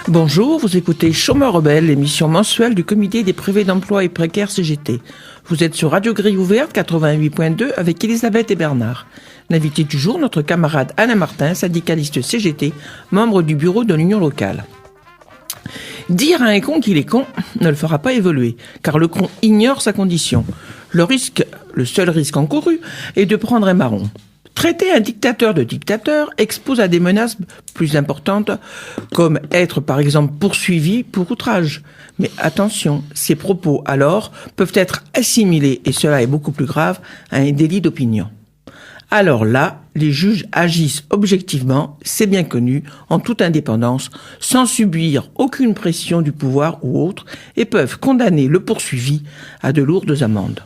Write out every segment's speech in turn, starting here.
Bonjour, vous écoutez Chômeurs Rebelles, l'émission mensuelle du comité des privés d'emploi et précaires CGT. Vous êtes sur Radio Grille Ouverte 88.2 avec Elisabeth et Bernard. L'invité du jour, notre camarade Alain Martin, syndicaliste CGT, membre du bureau de l'Union locale. Dire à un con qu'il est con ne le fera pas évoluer, car le con ignore sa condition. Le seul risque encouru est de prendre un marron. Traiter un dictateur de dictateur expose à des menaces plus importantes, comme être par exemple poursuivi pour outrage. Mais attention, ces propos alors peuvent être assimilés, et cela est beaucoup plus grave, à un délit d'opinion. Alors là, les juges agissent objectivement, c'est bien connu, en toute indépendance, sans subir aucune pression du pouvoir ou autre, et peuvent condamner le poursuivi à de lourdes amendes.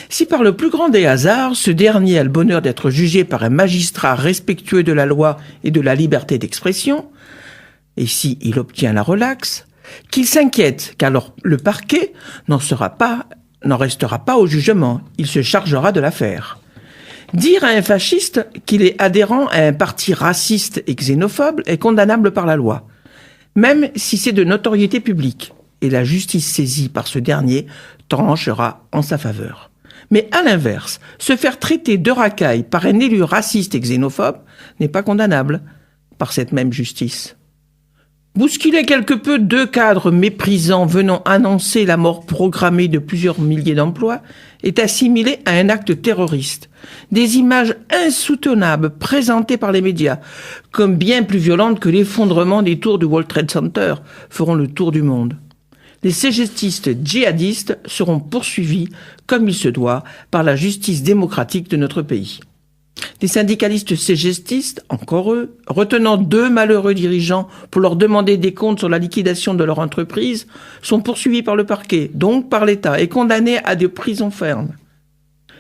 Si par le plus grand des hasards, ce dernier a le bonheur d'être jugé par un magistrat respectueux de la loi et de la liberté d'expression, et si il obtient la relaxe, qu'il s'inquiète car le parquet n'en restera pas au jugement, il se chargera de l'affaire. Dire à un fasciste qu'il est adhérent à un parti raciste et xénophobe est condamnable par la loi, même si c'est de notoriété publique, et la justice saisie par ce dernier tranchera en sa faveur. Mais à l'inverse, se faire traiter de racaille par un élu raciste et xénophobe n'est pas condamnable par cette même justice. Bousculer quelque peu deux cadres méprisants venant annoncer la mort programmée de plusieurs milliers d'emplois est assimilé à un acte terroriste. Des images insoutenables présentées par les médias, comme bien plus violentes que l'effondrement des tours du World Trade Center, feront le tour du monde. Les CGTistes djihadistes seront poursuivis, comme il se doit, par la justice démocratique de notre pays. Les syndicalistes CGTistes, encore eux, retenant deux malheureux dirigeants pour leur demander des comptes sur la liquidation de leur entreprise, sont poursuivis par le parquet, donc par l'État, et condamnés à des prisons fermes.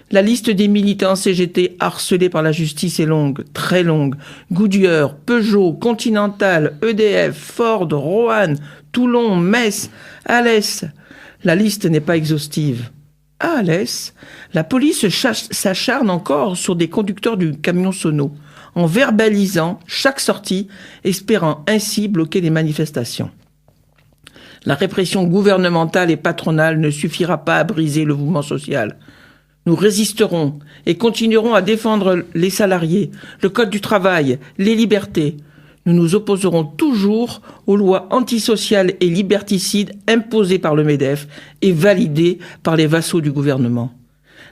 La liste des militants CGT harcelés par la justice est longue, très longue. Goodyear, Peugeot, Continental, EDF, Ford, Roanne, Toulon, Metz, Alès. La liste n'est pas exhaustive. À Alès, la police s'acharne encore sur des conducteurs du camion Sono, en verbalisant chaque sortie, espérant ainsi bloquer les manifestations. La répression gouvernementale et patronale ne suffira pas à briser le mouvement social. Nous résisterons et continuerons à défendre les salariés, le code du travail, les libertés. Nous nous opposerons toujours aux lois antisociales et liberticides imposées par le MEDEF et validées par les vassaux du gouvernement.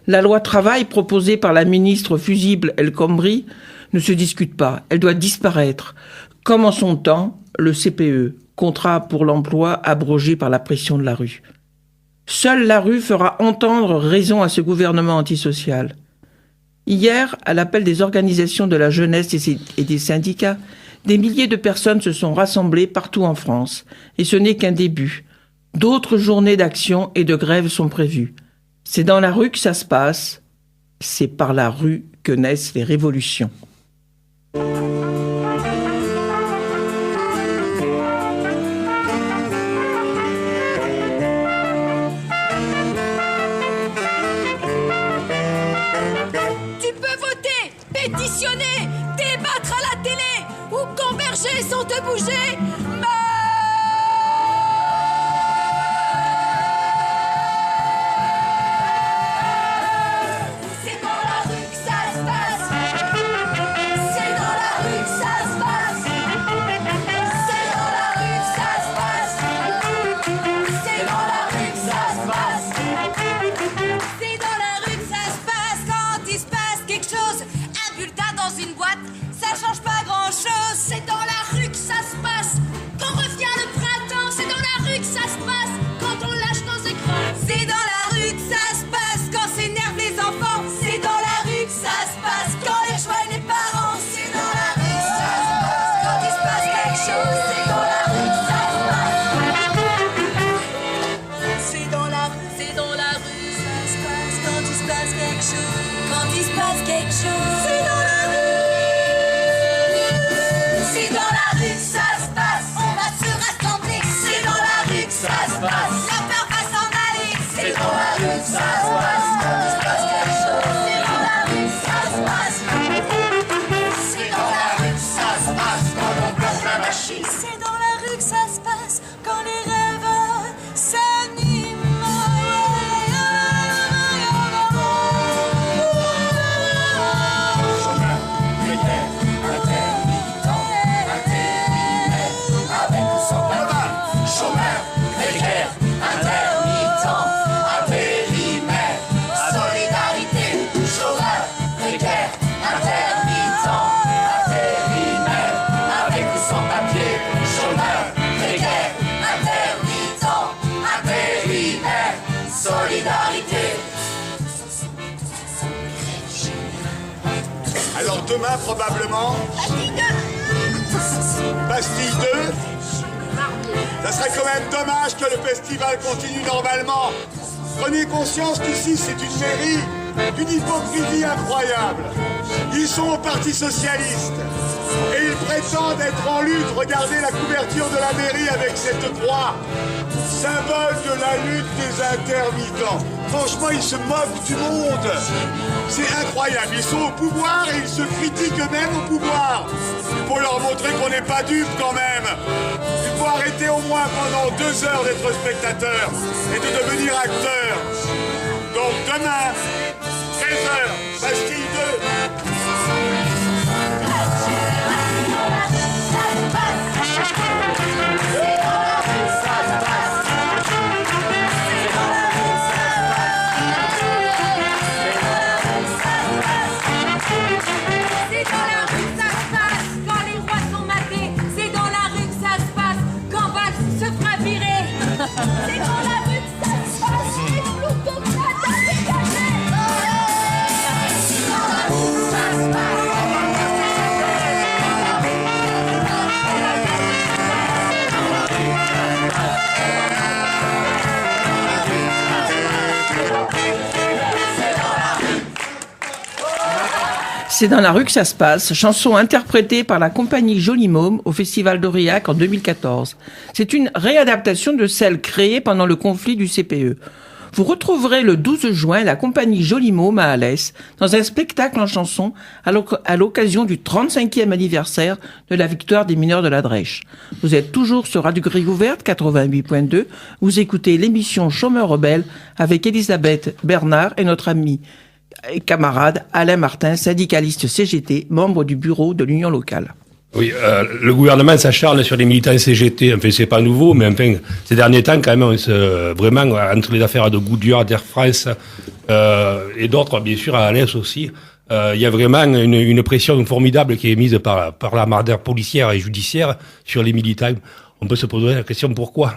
La loi travail proposée par la ministre fusible El Khomri ne se discute pas, elle doit disparaître, comme en son temps le CPE, contrat pour l'emploi abrogé par la pression de la rue. Seule la rue fera entendre raison à ce gouvernement antisocial. Hier, à l'appel des organisations de la jeunesse et des syndicats, des milliers de personnes se sont rassemblées partout en France. Et ce n'est qu'un début. D'autres journées d'action et de grève sont prévues. C'est dans la rue que ça se passe. C'est par la rue que naissent les révolutions. Pétitionner, débattre à la télé ou converger sans te bouger. C'est dans la rue que ça se passe. C'est dans la rue que ça se passe. C'est dans la rue que ça se passe. C'est dans la rue que ça se passe. C'est dans la rue que ça se passe quand il se passe quelque chose. Dans une boîte, ça change pas grand chose. C'est dans la rue que ça se passe. Quand revient le printemps, c'est dans la rue que ça se passe. Quand on lâche nos écrans, c'est dans la rue que ça se passe. Quand s'énervent les enfants, c'est dans la rue que ça se passe. Quand les joies les parents, c'est dans la rue que ça se passe. Quand il se passe quelque chose, c'est dans la rue que ça se passe. C'est dans la rue que ça se passe. Quand il se passe quelque chose, quand il se passe quelque chose, c'est dans la c'est dans la rue que ça se passe, on va se rassembler. C'est dans la rue que ça se passe, la peur va s'en aller. C'est dans la rue que ça se passe. C'est dans la rue que ça se passe quand on bloque la machine. C'est dans la rue que ça se passe quand les rêves s'animent. Chômeur, précaire, intermittent, intérimaire, avec ou sans papier. Chômeur, précaire, intermittent, intérimaire, solidarité. Chômeur, précaire, intermittent, intérimaire, avec ou sans papier. Chômeur, précaire, intermittent, intérimaire, solidarité. Alors demain, probablement, Bastille 2. Ça serait quand même dommage que le festival continue normalement. Prenez conscience qu'ici, c'est une mairie d'une hypocrisie incroyable. Ils sont au Parti Socialiste et ils prétendent être en lutte. Regardez la couverture de la mairie avec cette croix, symbole de la lutte des intermittents. Franchement, ils se moquent du monde. C'est incroyable. Ils sont au pouvoir et ils se critiquent eux-mêmes au pouvoir. Il faut leur montrer qu'on n'est pas dupes quand même. Il faut arrêter au moins pendant 2 heures d'être spectateur et de devenir acteur. Donc demain, 13h, Bastille 2. C'est dans la rue que ça se passe quand les rois sont matés. C'est dans la rue que ça se passe quand Valls se fera virer. C'est dans la rue que ça se passe les plutocrates à dégager. C'est dans la rue que ça se passe. C'est dans la rue que ça se passe, chanson interprétée par la compagnie Joli Môme au Festival d'Aurillac en 2014. C'est une réadaptation de celle créée pendant le conflit du CPE. Vous retrouverez le 12 juin la compagnie Joli Môme à Alès dans un spectacle en chanson à l'occasion du 35e anniversaire de la victoire des mineurs de la Drèche. Vous êtes toujours sur Radio Grille Ouverte 88.2. Vous écoutez l'émission Chômeur rebelle avec Elisabeth Bernard et notre ami et camarade Alain Martin, syndicaliste CGT, membre du bureau de l'Union locale. Oui, le gouvernement s'acharne sur les militants CGT. Enfin, c'est pas nouveau, mais enfin, ces derniers temps, quand même, vraiment, entre les affaires de Goodyear, d'Air France et d'autres, bien sûr, à Alès aussi, il y a vraiment une pression formidable qui est mise par la marde policière et judiciaire sur les militants. On peut se poser la question pourquoi.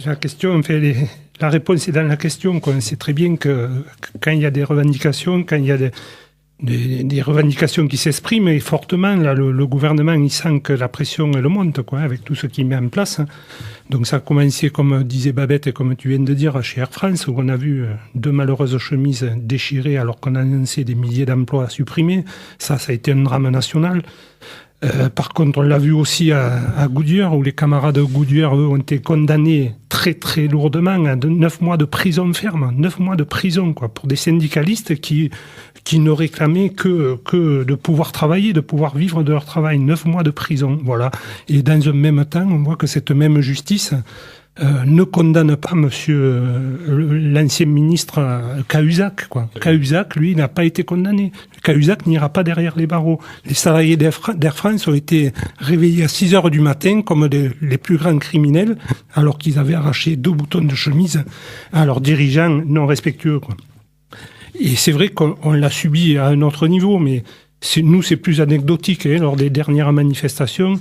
La question, la réponse est dans la question. On sait très bien que quand il y a des revendications, quand il y a des revendications qui s'expriment fortement, là, le gouvernement, il sent que la pression, elle monte, avec tout ce qu'il met en place. Donc ça a commencé, comme disait Babette et comme tu viens de dire, chez Air France, où on a vu 2 malheureuses chemises déchirées alors qu'on annonçait des milliers d'emplois supprimés. Ça a été un drame national. Par contre, on l'a vu aussi à Goodyear, où les camarades de Goodyear, eux, ont été condamnés très très lourdement à 9 mois de prison ferme. 9 mois de prison, pour des syndicalistes qui ne réclamaient que de pouvoir travailler, de pouvoir vivre de leur travail. 9 mois de prison, voilà. Et dans un même temps, on voit que cette même justice ne condamne pas l'ancien ministre Cahuzac, Cahuzac, lui, n'a pas été condamné. Cahuzac n'ira pas derrière les barreaux. Les salariés d'Air France ont été réveillés à 6 heures du matin comme les plus grands criminels, alors qu'ils avaient arraché 2 boutons de chemise à leurs dirigeants non respectueux, Et c'est vrai qu'on l'a subi à un autre niveau, mais nous, c'est plus anecdotique. Lors des dernières manifestations,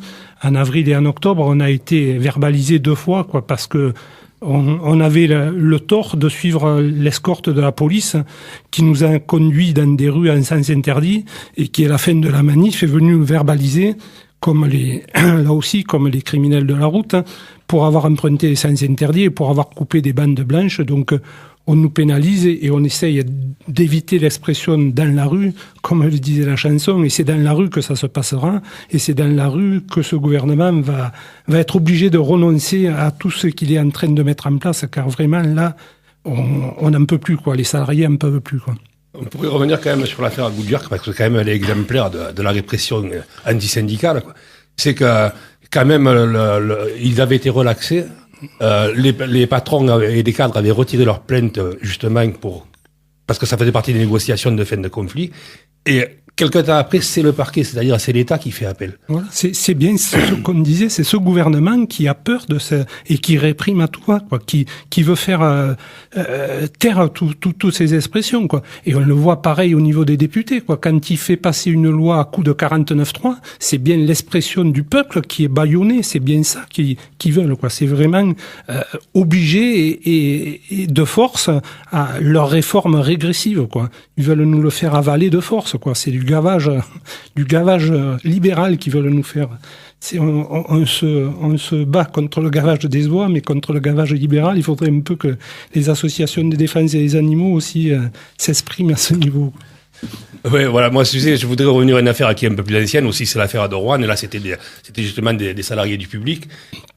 en avril et en octobre, on a été verbalisé 2 fois, parce que on avait le tort de suivre l'escorte de la police qui nous a conduits dans des rues en sens interdit et qui, à la fin de la manif, est venu nous verbaliser là aussi, comme les criminels de la route, pour avoir emprunté les sens interdits et pour avoir coupé des bandes blanches. Donc, on nous pénalise et on essaye d'éviter l'expression dans la rue, comme le disait la chanson, et c'est dans la rue que ça se passera, et c'est dans la rue que ce gouvernement va être obligé de renoncer à tout ce qu'il est en train de mettre en place, car vraiment là, on n'en peut plus, quoi. Les salariés n'en peuvent plus, quoi. On pourrait revenir quand même sur l'affaire Goodyear, parce que quand même elle est exemplaire de la répression antisyndicale, quoi. C'est que quand même ils avaient été relaxés, les patrons et les cadres avaient retiré leur plainte justement parce que ça faisait partie des négociations de fin de conflit, et quelque temps après, c'est le parquet, c'est-à-dire c'est l'État qui fait appel. Voilà, c'est bien ce qu'on disait, c'est ce gouvernement qui a peur de ça et qui réprime à tout va, quoi, qui veut faire taire toutes ces expressions, quoi. Et on le voit pareil au niveau des députés, quoi. Quand il fait passer une loi à coup de 49.3, c'est bien l'expression du peuple qui est bâillonnée, c'est bien ça qu'ils veulent, quoi. C'est vraiment obligé et de force à leur réforme régressive, quoi. Ils veulent nous le faire avaler de force, quoi. C'est du gavage libéral qu'ils veulent nous faire. On se bat contre le gavage des oies, mais contre le gavage libéral, il faudrait un peu que les associations de défense des animaux aussi s'expriment à ce niveau. Oui, voilà, moi je voudrais revenir à une affaire qui est un peu plus ancienne aussi, c'est l'affaire de Rouen, et là c'était justement des salariés du public,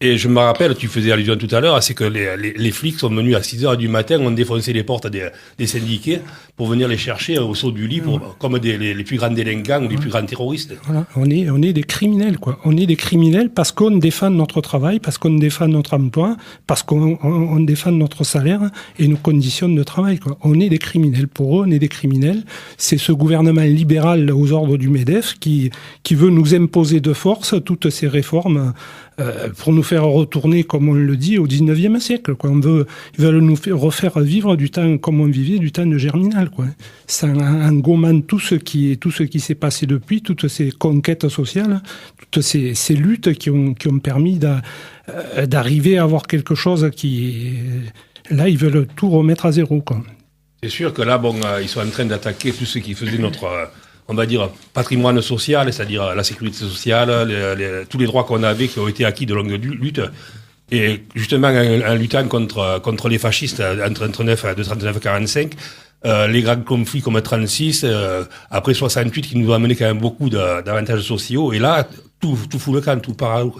et je me rappelle, tu faisais allusion tout à l'heure, c'est que les flics sont venus à 6h du matin, ont défoncé les portes des syndiqués pour venir les chercher au saut du lit, comme les plus grands délinquants ou les plus grands terroristes. Voilà, on est des criminels, quoi. On est des criminels parce qu'on défend notre travail, parce qu'on défend notre emploi, parce qu'on défend notre salaire et nos conditions de travail, quoi. On est des criminels. Pour eux, on est des criminels. C'est ce gouvernement libéral aux ordres du MEDEF qui veut nous imposer de force toutes ces réformes pour nous faire retourner, comme on le dit, au 19e siècle, quoi. Ils veulent nous refaire vivre du temps comme on vivait du temps de Germinal, quoi. C'est en gommant tout ce qui s'est passé depuis, toutes ces conquêtes sociales, toutes ces luttes qui ont permis d'arriver à avoir quelque chose là, ils veulent tout remettre à zéro, quoi. C'est sûr que là, ils sont en train d'attaquer tout ce qui faisait notre, on va dire, patrimoine social, c'est-à-dire la sécurité sociale, tous les droits qu'on avait qui ont été acquis de longue lutte. Et justement, en luttant contre les fascistes entre 39-45, les grands conflits comme 36, après 68, qui nous ont amené quand même beaucoup d'avantages sociaux. Et là, tout fout le camp, tout part à l'eau.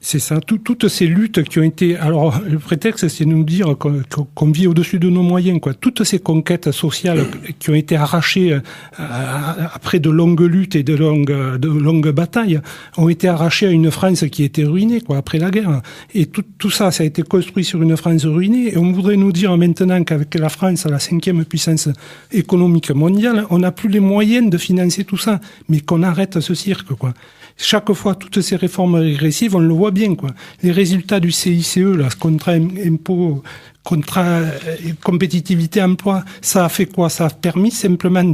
C'est ça, toutes ces luttes qui ont été... Alors, le prétexte, c'est de nous dire qu'on vit au-dessus de nos moyens, quoi. Toutes ces conquêtes sociales qui ont été arrachées après de longues luttes et de longues batailles ont été arrachées à une France qui était ruinée, quoi, après la guerre. Et tout ça a été construit sur une France ruinée. Et on voudrait nous dire maintenant qu'avec la France, la 5e puissance économique mondiale, on n'a plus les moyens de financer tout ça, mais qu'on arrête ce cirque, quoi. Chaque fois, toutes ces réformes régressives, on le voit bien, quoi. Les résultats du CICE, là, contrat impôt, contrat compétitivité emploi, ça a fait quoi? Ça a permis simplement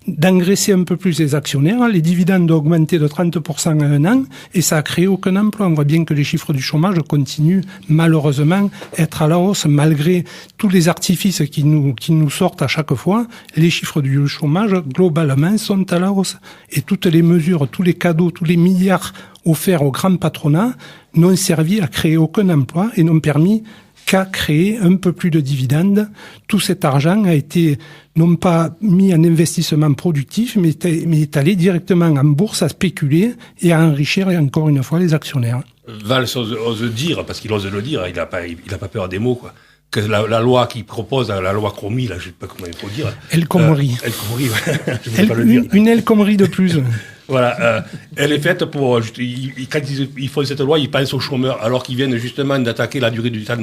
d'engraisser un peu plus les actionnaires. Les dividendes ont augmenté de 30% en un an et ça a créé aucun emploi. On voit bien que les chiffres du chômage continuent malheureusement à être à la hausse malgré tous les artifices qui nous sortent à chaque fois. Les chiffres du chômage globalement sont à la hausse et toutes les mesures, tous les cadeaux, tous les milliards offerts au grand patronat n'ont servi à créer aucun emploi et n'ont permis qu'à créer un peu plus de dividendes. Tout cet argent a été non pas mis en investissement productif, mais est allé directement en bourse à spéculer et à enrichir encore une fois les actionnaires. Valls ose dire, parce qu'il ose le dire, il a pas peur des mots, quoi, que la loi qu'il propose, la loi Cromy, là, je sais pas comment il faut dire. El Khomri. El Khomri, ouais. Je voulais pas le dire. Une El Khomri de plus. Voilà, elle est faite pour... Quand ils font cette loi, ils pensent aux chômeurs, alors qu'ils viennent justement d'attaquer la durée du temps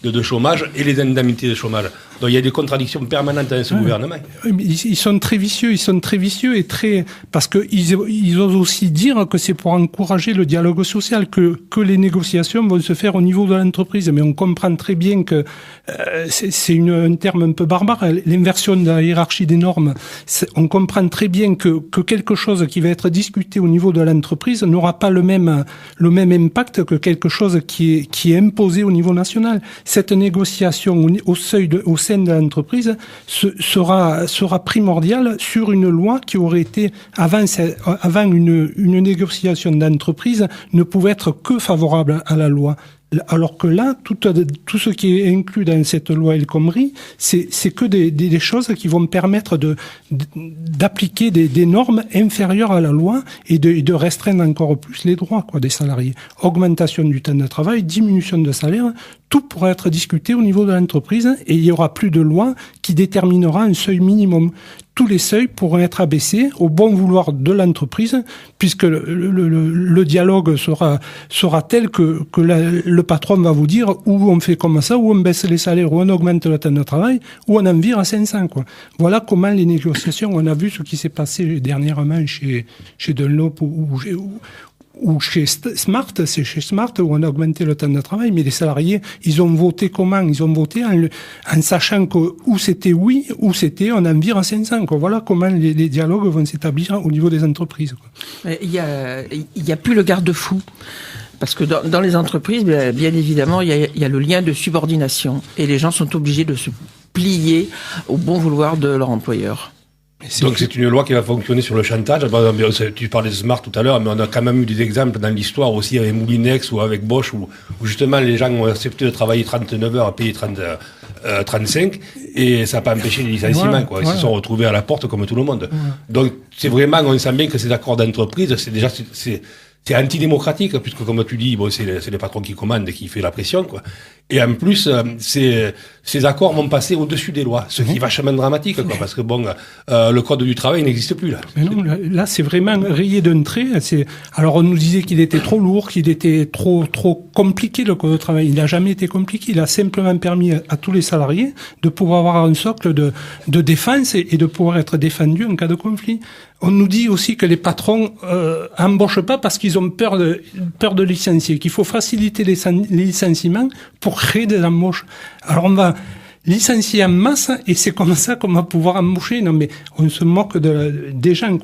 de chômage et les indemnités de chômage. Donc il y a des contradictions permanentes dans ce gouvernement. Ils sont très vicieux et très... Parce qu'ils osent aussi dire que c'est pour encourager le dialogue social, que les négociations vont se faire au niveau de l'entreprise. Mais on comprend très bien que c'est un terme un peu barbare, l'inversion de la hiérarchie des normes. On comprend très bien que quelque chose qui va être discuté au niveau de l'entreprise n'aura pas le même impact que quelque chose qui est imposé au niveau national. Cette négociation au sein de l'entreprise sera primordiale sur une loi qui aurait été avant une négociation d'entreprise ne pouvait être que favorable à la loi. Alors que là, tout ce qui est inclus dans cette loi El Khomri, c'est que des choses qui vont permettre d'appliquer des normes inférieures à la loi et de restreindre encore plus les droits des salariés. Augmentation du temps de travail, diminution de salaire, tout pourra être discuté au niveau de l'entreprise et il n'y aura plus de loi qui déterminera un seuil minimum. Tous les seuils pourront être abaissés au bon vouloir de l'entreprise, puisque le dialogue sera tel que le patron va vous dire ou on fait comme ça, ou on baisse les salaires, ou on augmente le temps de travail, ou on en vire à 500. Voilà comment les négociations, on a vu ce qui s'est passé dernièrement chez Dunlop ou chez Smart, c'est chez Smart où on a augmenté le temps de travail, mais les salariés, ils ont voté comment? Ils ont voté en sachant que ou c'était oui, ou c'était on en vire à 500. Voilà comment les dialogues vont s'établir au niveau des entreprises. Il y a plus le garde-fou. Parce que dans les entreprises, bien évidemment, il y a le lien de subordination. Et les gens sont obligés de se plier au bon vouloir de leur employeur. Donc c'est une loi qui va fonctionner sur le chantage. Tu parlais de Smart tout à l'heure, mais on a quand même eu des exemples dans l'histoire aussi avec Moulinex ou avec Bosch où justement les gens ont accepté de travailler 39 heures à payer 35 et ça n'a pas empêché les licenciements. Ils se sont retrouvés à la porte comme tout le monde. Donc c'est vraiment, on sent bien que ces accords d'entreprise, c'est antidémocratique, puisque comme tu dis, c'est les patrons qui commandent et qui fait la pression, Et en plus, ces accords vont passer au-dessus des lois, ce qui est vachement dramatique, parce que le code du travail n'existe plus, là. Mais non, là, c'est vraiment rayé d'un trait. Alors, on nous disait qu'il était trop lourd, qu'il était trop compliqué, le code du travail. Il n'a jamais été compliqué. Il a simplement permis à tous les salariés de pouvoir avoir un socle de défense et de pouvoir être défendus en cas de conflit. On nous dit aussi que les patrons embauchent pas parce qu'ils ont peur de licencier, qu'il faut faciliter les licenciements pour créer des embauches. Alors on va licencier en masse et c'est comme ça qu'on va pouvoir embaucher. Non mais on se moque des gens,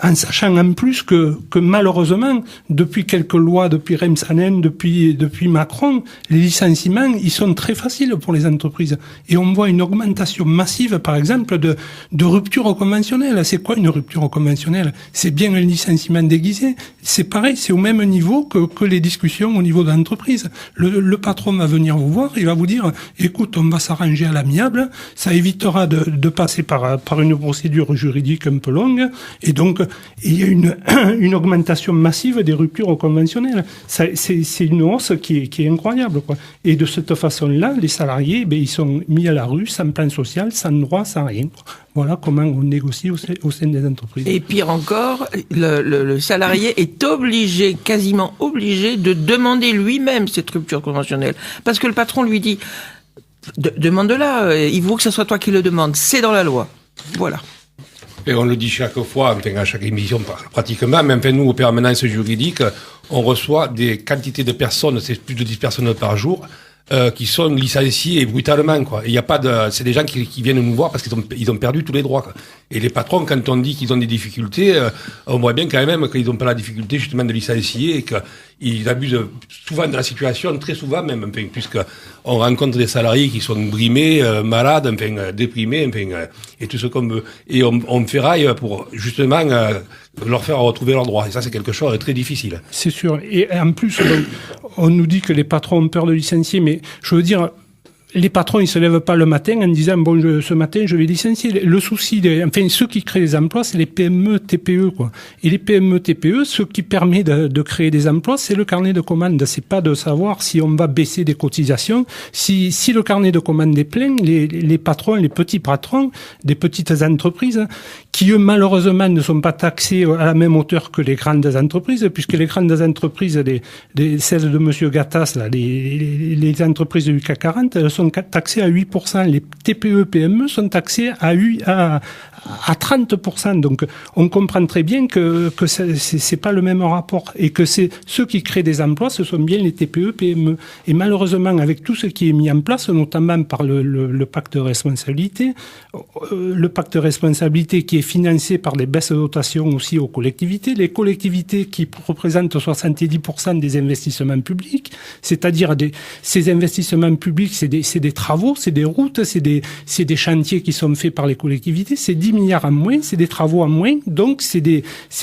en sachant en plus que malheureusement, depuis quelques lois, depuis Remsanen, depuis Macron, les licenciements, ils sont très faciles pour les entreprises. Et on voit une augmentation massive, par exemple, de ruptures conventionnelles. C'est quoi une rupture conventionnelle? C'est bien un licenciement déguisé. C'est pareil, c'est au même niveau que les discussions au niveau de l'entreprise. Le patron va venir vous voir, il va vous dire, écoute, on va s'arranger à l'amiable, ça évitera de passer par une procédure juridique un peu longue, et donc il y a une augmentation massive des ruptures conventionnelles. C'est une hausse qui est incroyable, Et de cette façon-là, les salariés, ils sont mis à la rue, sans plan social, sans droit, sans rien. Voilà comment on négocie au sein des entreprises. Et pire encore, le salarié est quasiment obligé de demander lui-même cette rupture conventionnelle. Parce que le patron lui dit, demande-la, il vaut que ce soit toi qui le demande, c'est dans la loi. Voilà. Et on le dit chaque fois, à chaque émission pratiquement, mais nous, aux permanences juridiques, on reçoit des quantités de personnes, c'est plus de 10 personnes par jour, qui sont licenciés brutalement, Et il y a pas c'est des gens qui viennent nous voir parce qu'ils ont perdu tous les droits, Et les patrons, quand on dit qu'ils ont des difficultés, on voit bien quand même qu'ils n'ont pas la difficulté justement de licencier et qu'ils abusent souvent de la situation, très souvent même, puisque on rencontre des salariés qui sont brimés, malades, déprimés, et tout ce qu'on veut. Et on ferraille pour justement leur faire retrouver leurs droits. Et ça, c'est quelque chose de très difficile. C'est sûr. Et en plus, on nous dit que les patrons ont peur de licencier, mais je veux dire, les patrons, ils se lèvent pas le matin en disant, ce matin, je vais licencier. Le souci, ceux qui créent des emplois, c'est les PME, TPE, Et les PME, TPE, ce qui permet de créer des emplois, c'est le carnet de commandes. C'est pas de savoir si on va baisser des cotisations. Si le carnet de commandes est plein, les patrons, les petits patrons des petites entreprises, qui eux, malheureusement, ne sont pas taxés à la même hauteur que les grandes entreprises, puisque les grandes entreprises, celles de monsieur Gattas, là, les entreprises du CAC 40, elles sont taxés à 8%. Les TPE, PME sont taxés à 30%. Donc, on comprend très bien que c'est pas le même rapport et que c'est ceux qui créent des emplois, ce sont bien les TPE, PME. Et malheureusement, avec tout ce qui est mis en place, notamment par le pacte de responsabilité, qui est financé par des baisses de dotation aussi aux collectivités, les collectivités qui représentent 70% des investissements publics, c'est-à-dire ces investissements publics, c'est des travaux, c'est des routes, c'est des chantiers qui sont faits par les collectivités, c'est 10 10 milliards en moins, c'est des travaux en moins, donc c'est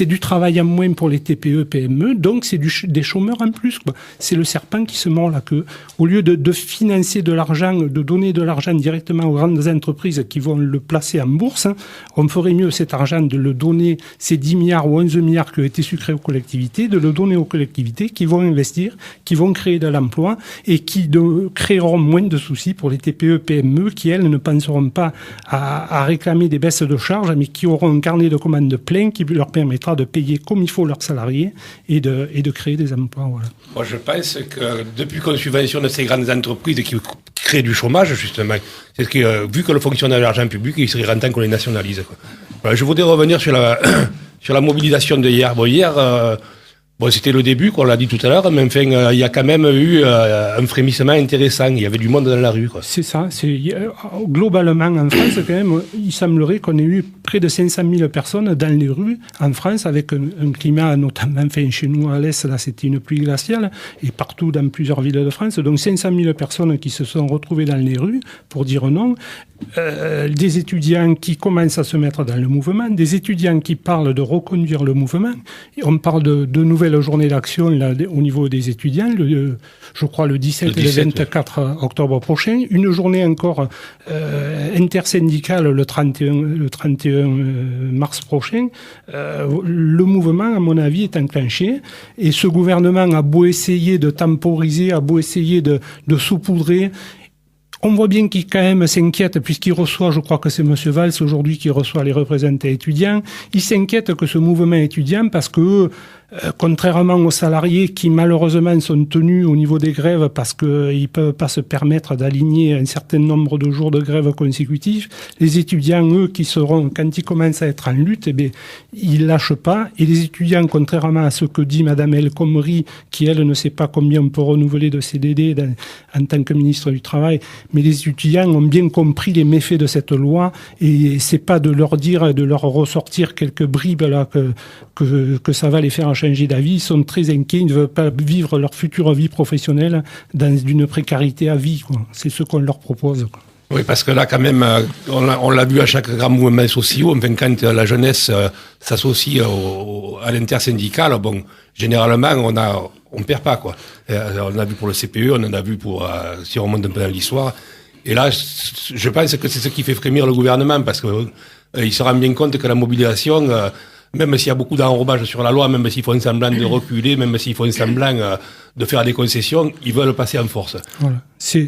du travail en moins pour les TPE, PME, donc c'est des chômeurs en plus, quoi. C'est le serpent qui se mord la queue. Au lieu de financer de l'argent, de donner de l'argent directement aux grandes entreprises qui vont le placer en bourse, hein, on ferait mieux cet argent de le donner, ces 10 milliards ou 11 milliards qui ont été sucrés aux collectivités, de le donner aux collectivités qui vont investir, qui vont créer de l'emploi et qui créeront moins de soucis pour les TPE, PME qui, elles, ne penseront pas à réclamer des baisses de charges, mais qui auront un carnet de commandes plein qui leur permettra de payer comme il faut leurs salariés et de créer des emplois. Voilà. Moi, je pense que depuis qu'on subventionne ces grandes entreprises qui créent du chômage, justement, c'est que, vu que le fonctionnaire de l'argent public, il serait rentable qu'on les nationalise, quoi. Voilà, je voudrais revenir sur la mobilisation de hier. Bon, hier, c'était le début, qu'on l'a dit tout à l'heure, mais enfin, il y a quand même eu un frémissement intéressant. Il y avait du monde dans la rue, quoi. C'est ça. Globalement, en France, quand même, il semblerait qu'on ait eu près de 500 000 personnes dans les rues en France, avec un climat, notamment, enfin, chez nous à l'Est, là, c'était une pluie glaciale, et partout dans plusieurs villes de France. Donc, 500 000 personnes qui se sont retrouvées dans les rues pour dire non. Des étudiants qui commencent à se mettre dans le mouvement, des étudiants qui parlent de reconduire le mouvement. Et on parle de nouvelles journées d'action là, au niveau des étudiants, je crois le 17 et le 24 octobre prochain. Une journée encore intersyndicale le 31 mars prochain. Le mouvement, à mon avis, est enclenché. Et ce gouvernement a beau essayer de temporiser, a beau essayer de saupoudrer. On voit bien qu'il quand même s'inquiète, puisqu'il reçoit, je crois que c'est M. Valls aujourd'hui qui reçoit les représentants étudiants, il s'inquiète que ce mouvement étudiant, parce que contrairement aux salariés qui malheureusement sont tenus au niveau des grèves parce qu'ils ne peuvent pas se permettre d'aligner un certain nombre de jours de grève consécutifs, les étudiants, eux, qui seront, quand ils commencent à être en lutte, eh bien, ils lâchent pas. Et les étudiants, contrairement à ce que dit Mme El Khomri, qui elle ne sait pas combien on peut renouveler de CDD en tant que ministre du Travail, mais les étudiants ont bien compris les méfaits de cette loi et c'est pas de leur dire, de leur ressortir quelques bribes là que ça va les faire changer d'avis. Ils sont très inquiets, ils ne veulent pas vivre leur future vie professionnelle dans une précarité à vie, quoi. C'est ce qu'on leur propose, quoi. Oui, parce que là, quand même, on l'a vu à chaque grand mouvement social, enfin, quand la jeunesse s'associe à l'intersyndical, bon, généralement, on perd pas, quoi. On l'a vu pour le CPE, on en a vu pour, si on remonte un peu dans l'histoire. Et là, je pense que c'est ce qui fait frémir le gouvernement, parce que il se rend bien compte que la mobilisation, même s'il y a beaucoup d'enrobage sur la loi, même s'ils font semblant de reculer, même s'ils font semblant de faire des concessions, ils veulent passer en force. Voilà. C'est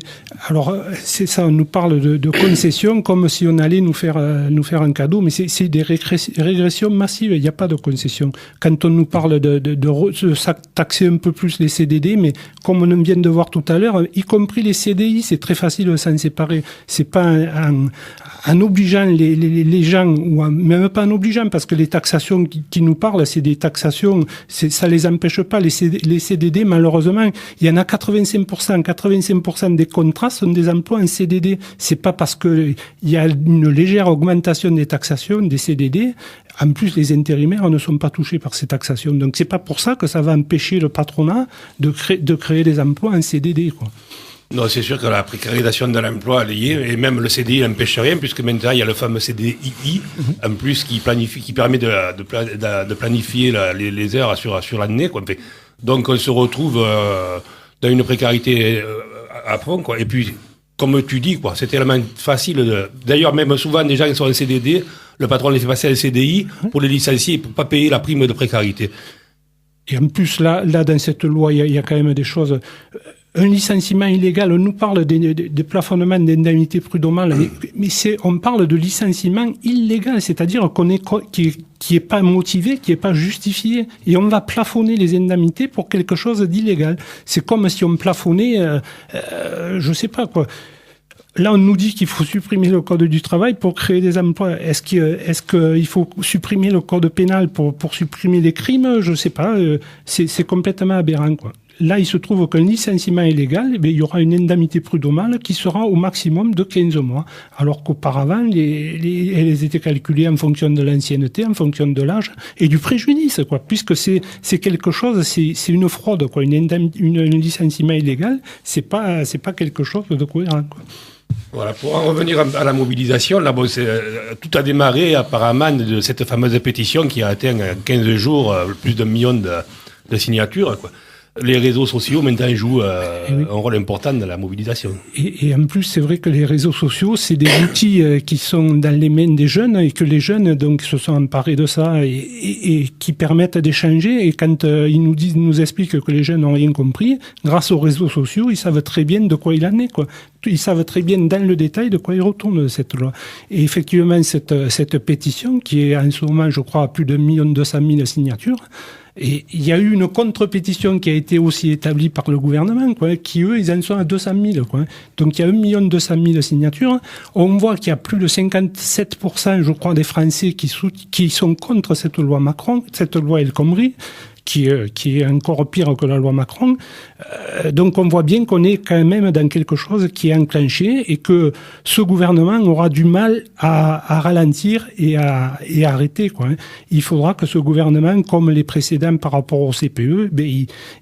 ça, on nous parle de concessions comme si on allait nous faire un cadeau, mais c'est des régressions massives, il n'y a pas de concessions. Quand on nous parle de taxer un peu plus les CDD, mais comme on vient de voir tout à l'heure, y compris les CDI, c'est très facile de s'en séparer. C'est pas en obligeant les gens, ou même pas en obligeant, parce que les taxations qui nous parlent, c'est des taxations, ça les empêche pas. Les CDD, malheureusement, il y en a 85% des contrats sont des emplois en CDD. C'est pas parce que il y a une légère augmentation des taxations des CDD. En plus, les intérimaires ne sont pas touchés par ces taxations. Donc, c'est pas pour ça que ça va empêcher le patronat de créer des emplois en CDD, quoi. Non, c'est sûr que la précarisation de l'emploi, elle y est, et même le CDI n'empêche rien, puisque maintenant, il y a le fameux CDI, en plus, qui permet de planifier les heures sur l'année, quoi. Donc, on se retrouve dans une précarité à fond, quoi. Et puis, comme tu dis, quoi, c'est tellement facile d'ailleurs, même souvent, des gens qui sont en CDD, le patron les fait passer en CDI pour les licencier, pour pas payer la prime de précarité. Et en plus, là, dans cette loi, il y a quand même des choses. Un licenciement illégal, on nous parle des plafonnements d'indemnités prud'homales, mais on parle de licenciement illégal, c'est-à-dire qui est pas motivé, qui est pas justifié, et on va plafonner les indemnités pour quelque chose d'illégal. C'est comme si on plafonnait, je sais pas quoi. Là, on nous dit qu'il faut supprimer le code du travail pour créer des emplois. Est-ce qu'il faut supprimer le code pénal pour supprimer des crimes? Je sais pas. C'est complètement aberrant, quoi. Là, il se trouve qu'un licenciement illégal, il y aura une indemnité prud'homale qui sera au maximum de 15 mois. Alors qu'auparavant, elles étaient calculées en fonction de l'ancienneté, en fonction de l'âge et du préjudice, quoi. Puisque c'est quelque chose, c'est une fraude, quoi. Un licenciement illégal, c'est pas quelque chose de cohérent, quoi. Voilà, pour en revenir à la mobilisation, là, bon, tout a démarré apparemment de cette fameuse pétition qui a atteint en 15 jours plus d'1 million de signatures, quoi. Les réseaux sociaux maintenant jouent un rôle important dans la mobilisation. Et en plus, c'est vrai que les réseaux sociaux, c'est des outils qui sont dans les mains des jeunes et que les jeunes donc se sont emparés de ça et qui permettent d'échanger. Et quand ils nous expliquent que les jeunes n'ont rien compris, grâce aux réseaux sociaux, ils savent très bien de quoi il en est, quoi. Ils savent très bien dans le détail de quoi il retourne cette loi. Et effectivement, cette pétition qui est en ce moment, je crois, à plus de 1 200 000 signatures. Et il y a eu une contre-pétition qui a été aussi établie par le gouvernement, quoi, qui eux, ils en sont à 200 000, quoi. Donc il y a 1 200 000 signatures. On voit qu'il y a plus de 57%, je crois, des Français qui sont contre cette loi Macron, cette loi El Khomri, qui est encore pire que la loi Macron. Donc on voit bien qu'on est quand même dans quelque chose qui est enclenché et que ce gouvernement aura du mal à ralentir et à arrêter, quoi. Il faudra que ce gouvernement, comme les précédents par rapport au CPE,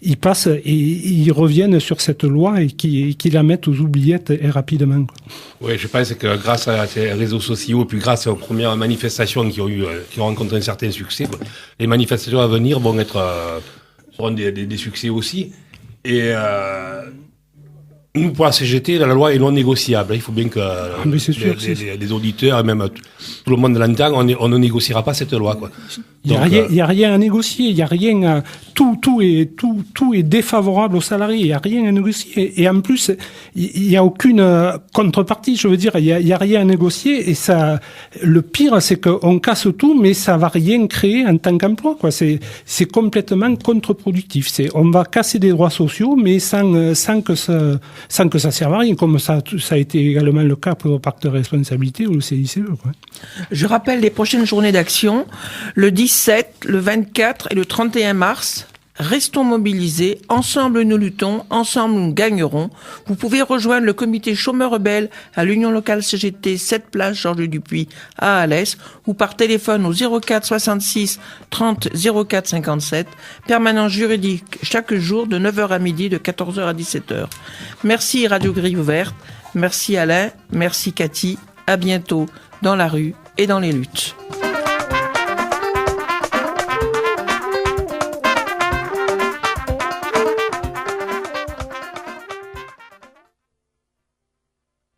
il passe et il revienne sur cette loi et qu'il la mette aux oubliettes et rapidement, quoi. Oui, je pense que grâce à ces réseaux sociaux, puis grâce aux premières manifestations qui ont rencontré un certain succès, les manifestations à venir vont seront des succès aussi. Et nous, pour la CGT, la loi est non négociable. Il faut bien que les auditeurs, et même tout le monde l'entend, on ne négociera pas cette loi, quoi. Il n'y a rien à négocier, il n'y a rien à... Tout est défavorable aux salariés, il n'y a rien à négocier. Et en plus, il n'y a aucune contrepartie, je veux dire, il n'y a rien à négocier. Et ça, le pire, c'est qu'on casse tout, mais ça ne va rien créer en tant qu'emploi, quoi. C'est complètement contre-productif. On va casser des droits sociaux, mais sans que ça serve à rien, comme ça a été également le cas pour le pacte de responsabilité ou le CICE, quoi. Je rappelle les prochaines journées d'action, le 17, le 24 et le 31 mars. Restons mobilisés, ensemble nous luttons, ensemble nous gagnerons. Vous pouvez rejoindre le comité chômeurs rebelles à l'Union locale CGT 7 place Georges Dupuis à Alès ou par téléphone au 04 66 30 04 57. Permanence juridique chaque jour de 9h à midi, de 14h à 17h. Merci Radio Grille Ouverte, merci Alain, merci Cathy, à bientôt dans la rue et dans les luttes.